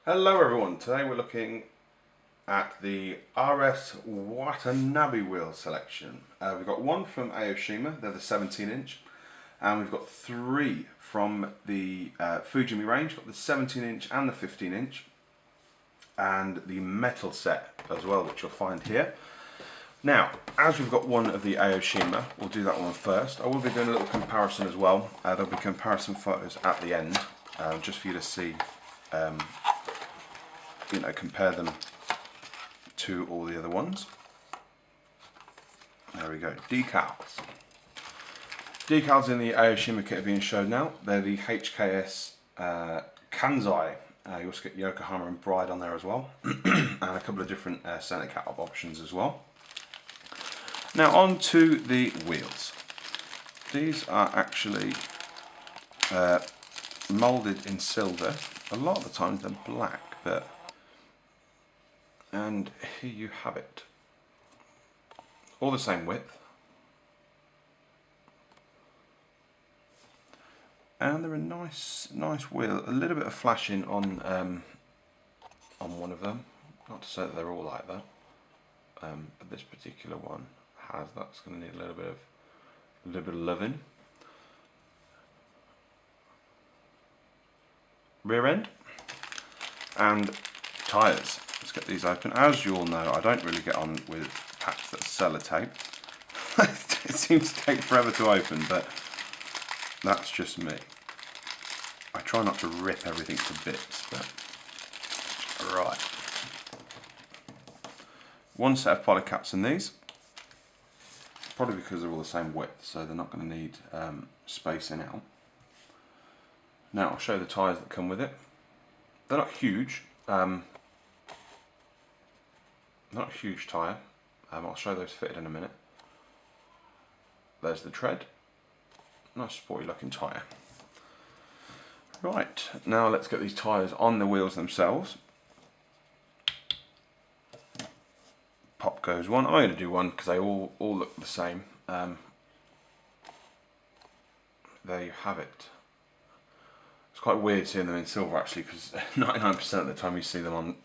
Hello everyone, today we're looking at the RS Watanabe wheel selection. We've got one from Aoshima, they're the 17-inch, and we've got three from the Fujimi range, got the 17-inch and the 15-inch, and the metal set as well, which you'll find here. Now, as we've got one of the Aoshima, we'll do that one first. I will be doing a little comparison as well. There'll be comparison photos at the end, just for you to see compare them to all the other ones. There we go, decals. Decals in the Aoshima kit are being shown now. They're the HKS Kansai. You also get Yokohama and Bride on there as well, and a couple of different center cap options as well. Now on to the wheels. These are actually moulded in silver. A lot of the times they're black, and here you have it. All the same width. And they're a nice wheel. A little bit of flashing on one of them. Not to say that they're all like that, but this particular one has. That's going to need a little bit of loving. Rear end and tyres. Let's get these open. As you all know, I don't really get on with packs that are sellotape. It seems to take forever to open, but that's just me. I try not to rip everything to bits, but right. One set of poly caps in these, probably because they're all the same width, so they're not going to need spacing out. Now I'll show you the tyres that come with it. They're not huge. Not a huge tyre. I'll show those fitted in a minute. There's the tread. Nice sporty looking tyre. Right, now let's get these tyres on the wheels themselves. Pop goes one. I'm going to do one because they all look the same. There you have it. It's quite weird seeing them in silver actually, because 99% of the time you see them on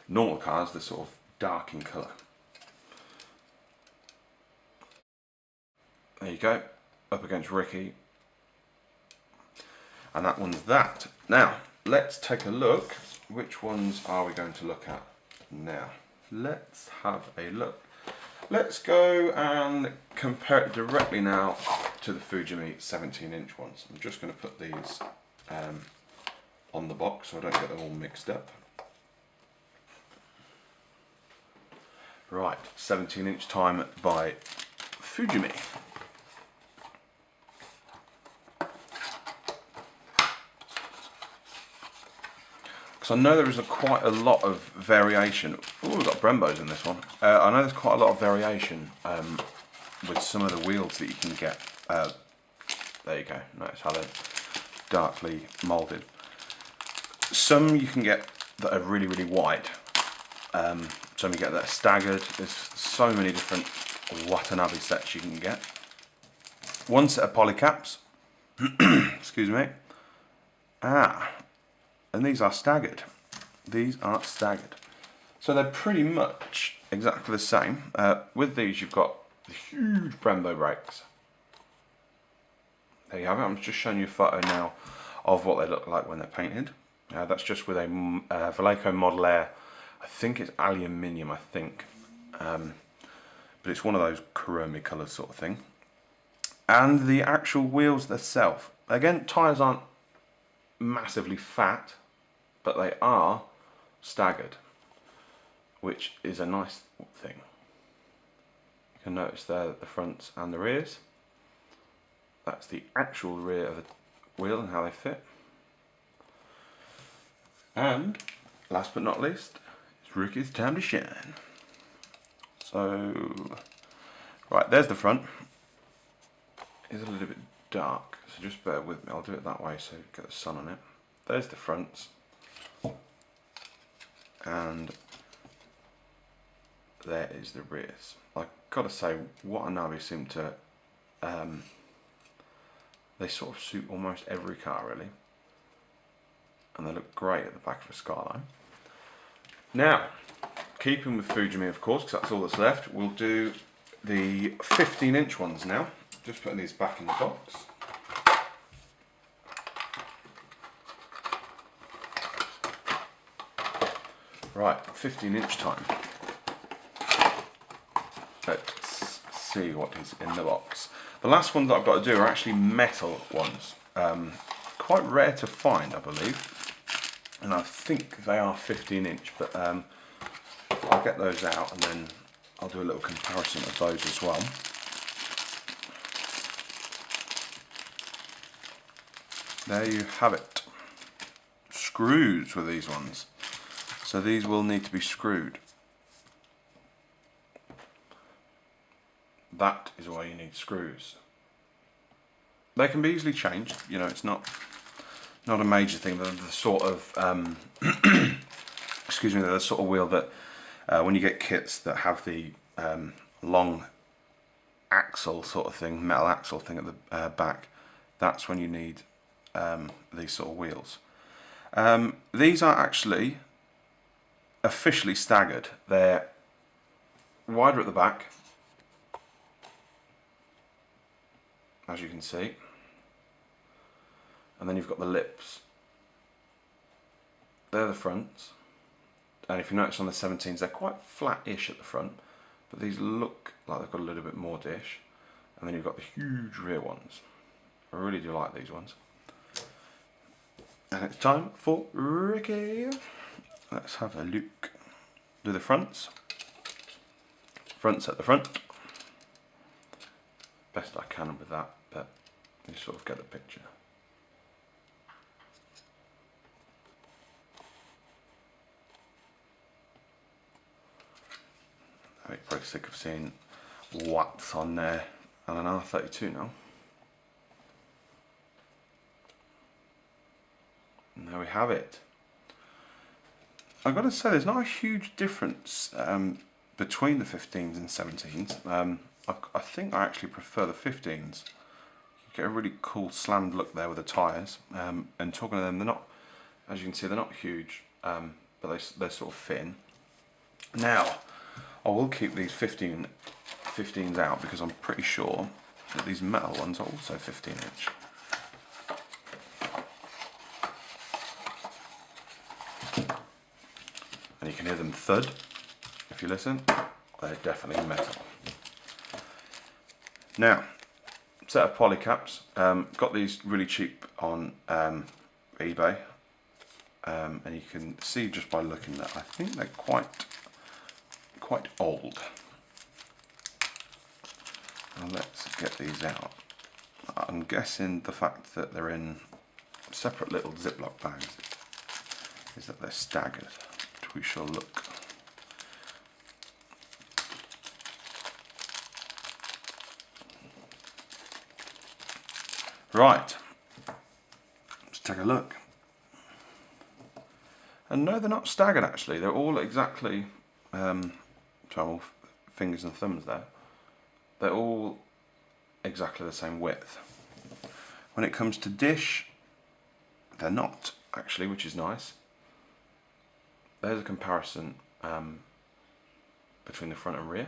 normal cars, they're sort of dark in colour. There you go, up against Ricky, and that one's that. Now let's take a look. Which ones are we going to look at now? Let's have a look. Let's go and compare it directly now to the Fujimi 17-inch ones. I'm just going to put these on the box so I don't get them all mixed up. Right, 17-inch time by Fujimi. Because I know there is quite a lot of variation. Oh, we've got Brembos in this one. I know there's quite a lot of variation with some of the wheels that you can get. There you go, notice how they're darkly moulded. Some you can get that are really wide. Some you get that are staggered. There's so many different Watanabe sets you can get. One set of poly caps. Excuse me. And these are staggered. These are staggered. So they're pretty much exactly the same. With these you've got the huge Brembo brakes. There you have it. I'm just showing you a photo now of what they look like when they're painted. That's just with a Vallejo Model Air. I think it's aluminium, I think. But it's one of those chromey colour sort of thing. And the actual wheels themselves. Again, tyres aren't massively fat, but they are staggered, which is a nice thing. You can notice there the fronts and the rears. That's the actual rear of the wheel and how they fit. And last but not least, it's Ricky's time to shine. So, right, there's the front. It's a little bit dark, so just bear with me. I'll do it that way so you get the sun on it. There's the fronts. And there is the rears. I've got to say, Watanabe seem to they sort of suit almost every car really. and they look great at the back of a Skyline. Now, keeping with Fujimi, of course, because that's all that's left, we'll do the 15-inch ones now. Just putting these back in the box. Right, 15-inch time. Let's see what is in the box. The last ones that I've got to do are actually metal ones. Quite rare to find, I believe. And I think they are 15-inch, but I'll get those out and then I'll do a little comparison of those as well. There you have it. Screws with these ones. So these will need to be screwed. That is why you need screws. They can be easily changed, you know, it's not a major thing. They're the sort of excuse me, they're the sort of wheel that when you get kits that have the long axle sort of thing, metal axle thing at the back, that's when you need these sort of wheels. These are actually officially staggered. They're wider at the back, as you can see, and then you've got the lips. They're the fronts, and if you notice on the 17s they're quite flat-ish at the front, but these look like they've got a little bit more dish. And then you've got the huge rear ones. I really do like these ones. And it's time for Ricky. Let's have a look. Do the fronts. Fronts at the front. Best I can with that, but you sort of get the picture. I'm pretty sick of seeing watts on there and an R32 now. And there we have it. I've got to say there's not a huge difference between the 15s and 17s. I think I actually prefer the 15s. You get a really cool slammed look there with the tyres. And talking to them, they're not, as you can see, they're not huge, but they're sort of thin. Now, I will keep these 15s out because I'm pretty sure that these metal ones are also 15-inch. And you can hear them thud if you listen. They're definitely metal. Now, set of poly caps. Got these really cheap on eBay, and you can see just by looking that I think they're quite old. Now let's get these out. I'm guessing the fact that they're in separate little Ziploc bags is that they're staggered, which we shall look. Right, let's take a look. And no, they're not staggered actually, they're all exactly, fingers and thumbs there, they're all exactly the same width. When it comes to dish, they're not actually, which is nice. There's a comparison between the front and rear,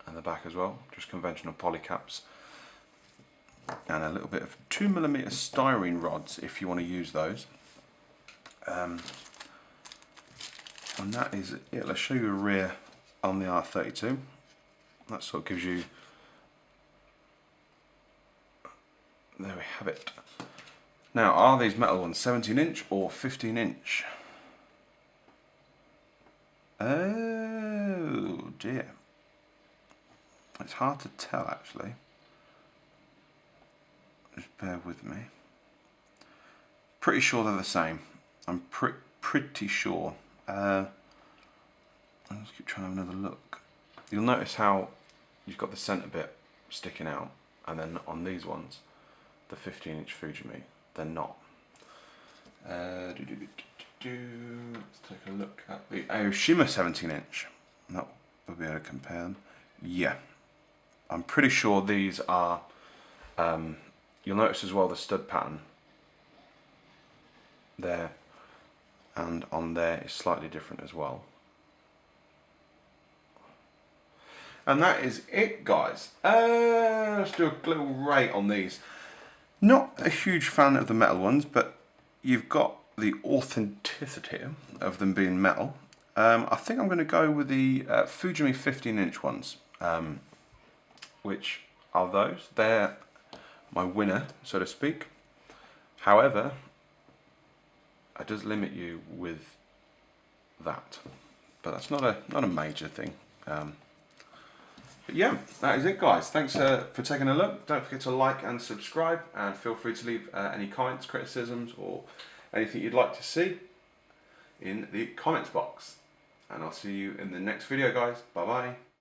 and the back as well, just conventional poly caps. And a little bit of 2mm styrene rods if you want to use those. And that is it. Let's show you a rear on the R32. That sort of gives you, there we have it. Now, are these metal ones 17-inch or 15-inch? Oh dear. It's hard to tell actually. Just bear with me. Pretty sure they're the same. I'm pretty sure. I'll just keep trying to have another look. You'll notice how you've got the centre bit sticking out, and then on these ones, the 15-inch Fujimi, they're not. Let's take a look at the Aoshima 17-inch. That will be able to compare them. Yeah, I'm pretty sure these are. You'll notice as well the stud pattern there and on there is slightly different as well. And that is it, guys. Let's do a little rate on these. Not a huge fan of the metal ones, but you've got the authenticity of them being metal. I think I'm going to go with the Fujimi 15-inch ones, which are those. They're my winner, so to speak. However, it does limit you with that, but that's not a major thing. But yeah, that is it, guys. Thanks for taking a look. Don't forget to like and subscribe, and feel free to leave any comments, criticisms, or anything you'd like to see in the comments box. And I'll see you in the next video, guys. Bye bye.